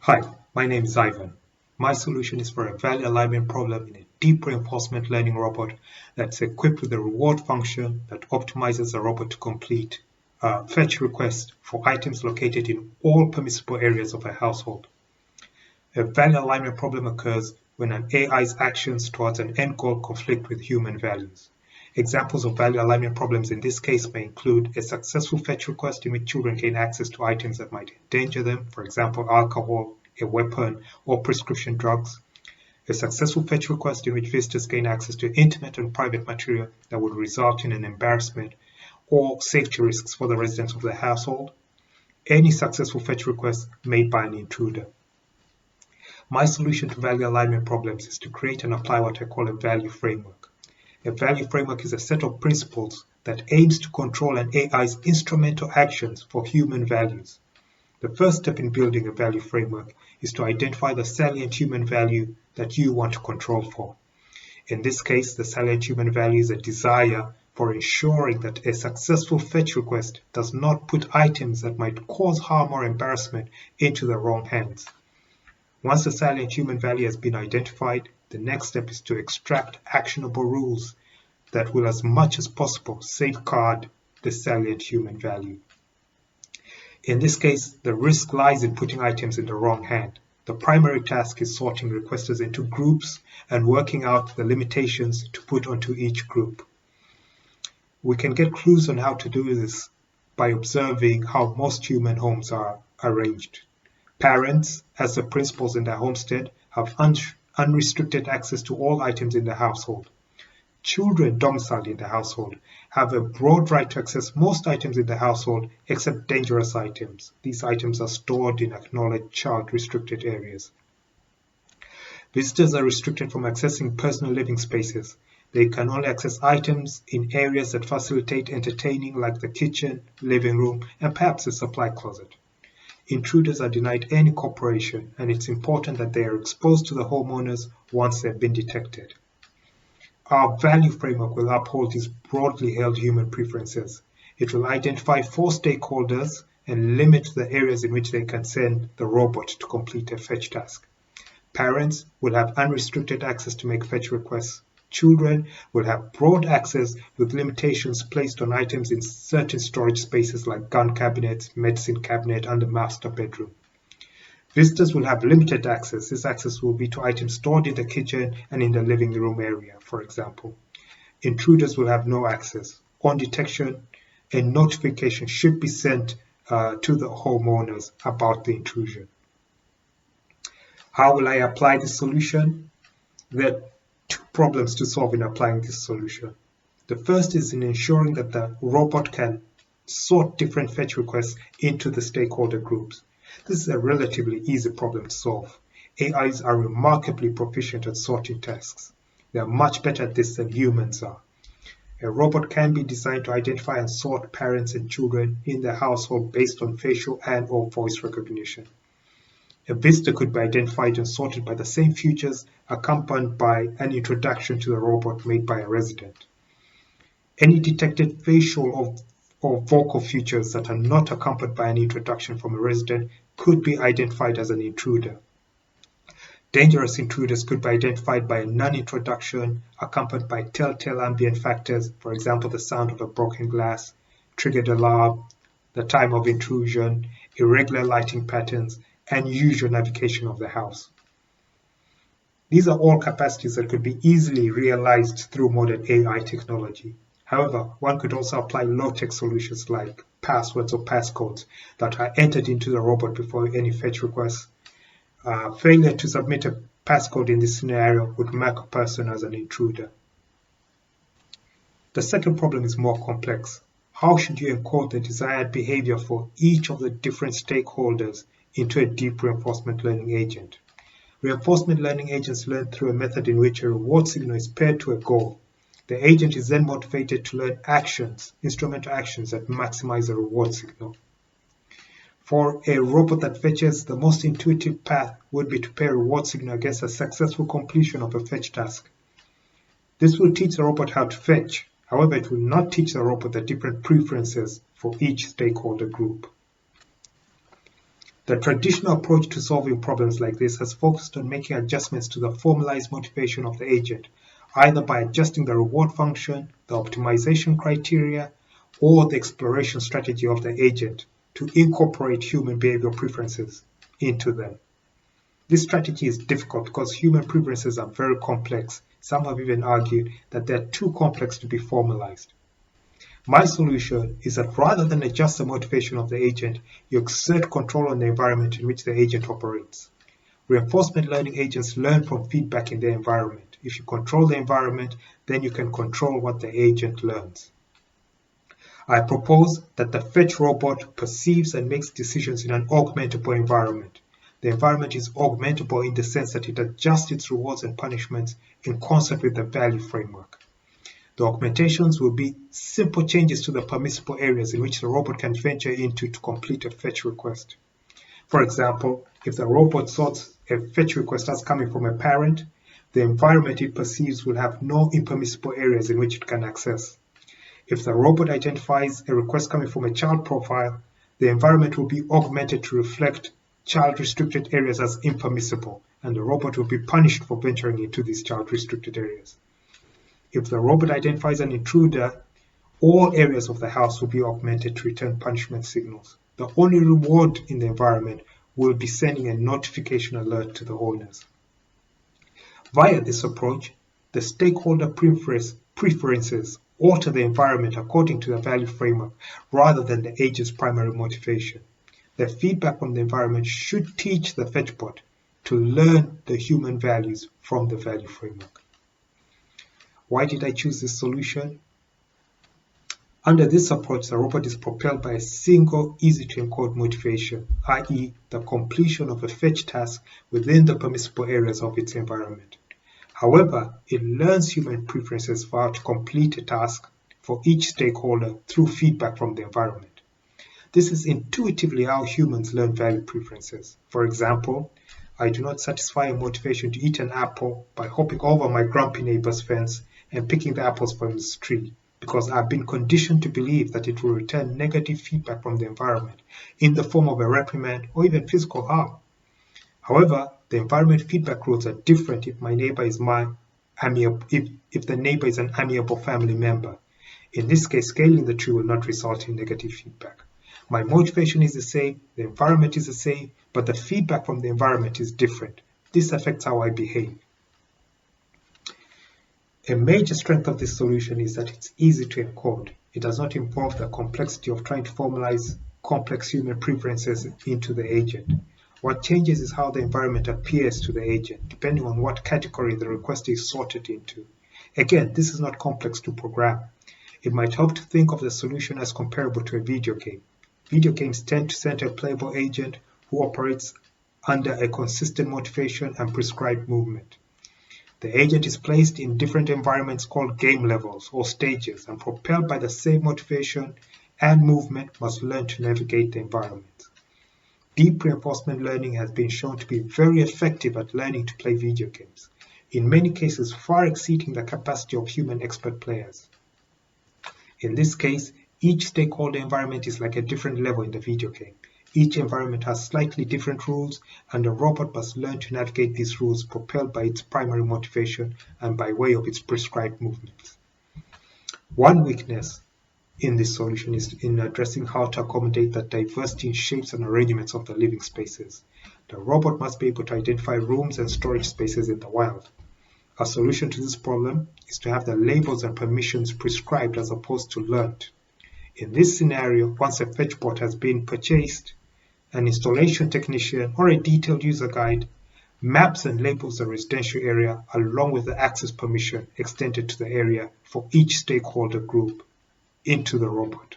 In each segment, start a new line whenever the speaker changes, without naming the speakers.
Hi, my name is Ivan. My solution is for a value alignment problem in a deep reinforcement learning robot that's equipped with a reward function that optimizes the robot to complete a fetch request for items located in all permissible areas of a household. A value alignment problem occurs when an AI's actions towards an end goal conflict with human values. Examples of value alignment problems in this case may include a successful fetch request in which children gain access to items that might endanger them, for example, alcohol, a weapon, or prescription drugs. A successful fetch request in which visitors gain access to intimate and private material that would result in an embarrassment or safety risks for the residents of the household. Any successful fetch request made by an intruder. My solution to value alignment problems is to create and apply what I call a value framework. A value framework is a set of principles that aims to control an AI's instrumental actions for human values. The first step in building a value framework is to identify the salient human value that you want to control for. In this case, the salient human value is a desire for ensuring that a successful fetch request does not put items that might cause harm or embarrassment into the wrong hands. Once the salient human value has been identified, the next step is to extract actionable rules that will, as much as possible, safeguard the salient human value. In this case, the risk lies in putting items in the wrong hand. The primary task is sorting requesters into groups and working out the limitations to put onto each group. We can get clues on how to do this by observing how most human homes are arranged. Parents, as the principals in their homestead, have unrestricted access to all items in the household. Children domiciled in the household have a broad right to access most items in the household except dangerous items. These items are stored in acknowledged child-restricted areas. Visitors are restricted from accessing personal living spaces. They can only access items in areas that facilitate entertaining, like the kitchen, living room, and perhaps a supply closet. Intruders are denied any cooperation, and it's important that they are exposed to the homeowners once they have been detected. Our value framework will uphold these broadly held human preferences. It will identify 4 stakeholders and limit the areas in which they can send the robot to complete a fetch task. Parents will have unrestricted access to make fetch requests. Children will have broad access with limitations placed on items in certain storage spaces like gun cabinets, medicine cabinet, and the master bedroom. Visitors will have limited access. This access will be to items stored in the kitchen and in the living room area, for example. Intruders will have no access. On detection, a notification should be sent to the homeowners about the intrusion. How will I apply this solution? There are 2 problems to solve in applying this solution. The first is in ensuring that the robot can sort different fetch requests into the stakeholder groups. This is a relatively easy problem to solve. AIs are remarkably proficient at sorting tasks. They are much better at this than humans are. A robot can be designed to identify and sort parents and children in the household based on facial and/or voice recognition. A visitor could be identified and sorted by the same features accompanied by an introduction to the robot made by a resident. Any detected facial or vocal features that are not accompanied by an introduction from a resident could be identified as an intruder. Dangerous intruders could be identified by a non-introduction accompanied by telltale ambient factors, for example, the sound of a broken glass, triggered alarm, the time of intrusion, irregular lighting patterns, and usual navigation of the house. These are all capacities that could be easily realized through modern AI technology. However, one could also apply low-tech solutions like passwords or passcodes that are entered into the robot before any fetch request. Failure to submit a passcode in this scenario would mark a person as an intruder. The second problem is more complex. How should you encode the desired behavior for each of the different stakeholders into a deep reinforcement learning agent? Reinforcement learning agents learn through a method in which a reward signal is paired to a goal. The agent is then motivated to learn actions, instrumental actions that maximize the reward signal. For a robot that fetches, the most intuitive path would be to pair a reward signal against a successful completion of a fetch task. This will teach the robot how to fetch. However, it will not teach the robot the different preferences for each stakeholder group. The traditional approach to solving problems like this has focused on making adjustments to the formalized motivation of the agent, either by adjusting the reward function, the optimization criteria, or the exploration strategy of the agent to incorporate human behavior preferences into them. This strategy is difficult because human preferences are very complex. Some have even argued that they're too complex to be formalized. My solution is that rather than adjust the motivation of the agent, you exert control on the environment in which the agent operates. Reinforcement learning agents learn from feedback in their environment. If you control the environment, then you can control what the agent learns. I propose that the fetch robot perceives and makes decisions in an augmentable environment. The environment is augmentable in the sense that it adjusts its rewards and punishments in concert with the value framework. The augmentations will be simple changes to the permissible areas in which the robot can venture into to complete a fetch request. For example, if the robot sorts a fetch request as coming from a parent, the environment it perceives will have no impermissible areas in which it can access. If the robot identifies a request coming from a child profile, the environment will be augmented to reflect child-restricted areas as impermissible, and the robot will be punished for venturing into these child-restricted areas. If the robot identifies an intruder, all areas of the house will be augmented to return punishment signals. The only reward in the environment will be sending a notification alert to the owners. Via this approach, the stakeholder preferences alter the environment according to the value framework rather than the agent's primary motivation. The feedback from the environment should teach the fetchbot to learn the human values from the value framework. Why did I choose this solution? Under this approach, the robot is propelled by a single, easy-to-encode motivation, i.e., the completion of a fetch task within the permissible areas of its environment. However, it learns human preferences for how to complete a task for each stakeholder through feedback from the environment. This is intuitively how humans learn value preferences. For example, I do not satisfy a motivation to eat an apple by hopping over my grumpy neighbor's fence and picking the apples from his tree, because I've been conditioned to believe that it will return negative feedback from the environment in the form of a reprimand or even physical harm. However, the environment feedback rules are different if the neighbor is an amiable family member. In this case, scaling the tree will not result in negative feedback. My motivation is the same, the environment is the same, but the feedback from the environment is different. This affects how I behave. A major strength of this solution is that it's easy to encode. It does not involve the complexity of trying to formalize complex human preferences into the agent. What changes is how the environment appears to the agent, depending on what category the request is sorted into. Again, this is not complex to program. It might help to think of the solution as comparable to a video game. Video games tend to center a playable agent who operates under a consistent motivation and prescribed movement. The agent is placed in different environments called game levels or stages, and propelled by the same motivation and movement must learn to navigate the environment. Deep reinforcement learning has been shown to be very effective at learning to play video games, in many cases far exceeding the capacity of human expert players. In this case, each stakeholder environment is like a different level in the video game. Each environment has slightly different rules, and the robot must learn to navigate these rules propelled by its primary motivation and by way of its prescribed movements. One weakness in this solution is in addressing how to accommodate the diversity in shapes and arrangements of the living spaces. The robot must be able to identify rooms and storage spaces in the wild. A solution to this problem is to have the labels and permissions prescribed as opposed to learned. In this scenario, once a fetchbot has been purchased, an installation technician or a detailed user guide maps and labels the residential area along with the access permission extended to the area for each stakeholder group into the robot.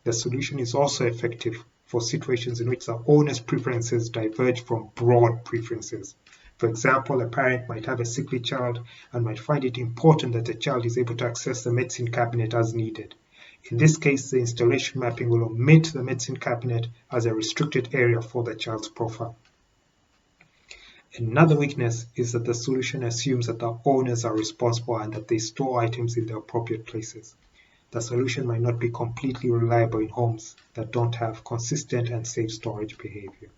The solution is also effective for situations in which the owner's preferences diverge from broad preferences. For example, a parent might have a sickly child and might find it important that the child is able to access the medicine cabinet as needed. In this case, the installation mapping will omit the medicine cabinet as a restricted area for the child's profile. Another weakness is that the solution assumes that the owners are responsible and that they store items in the appropriate places. the solution might not be completely reliable in homes that don't have consistent and safe storage behavior.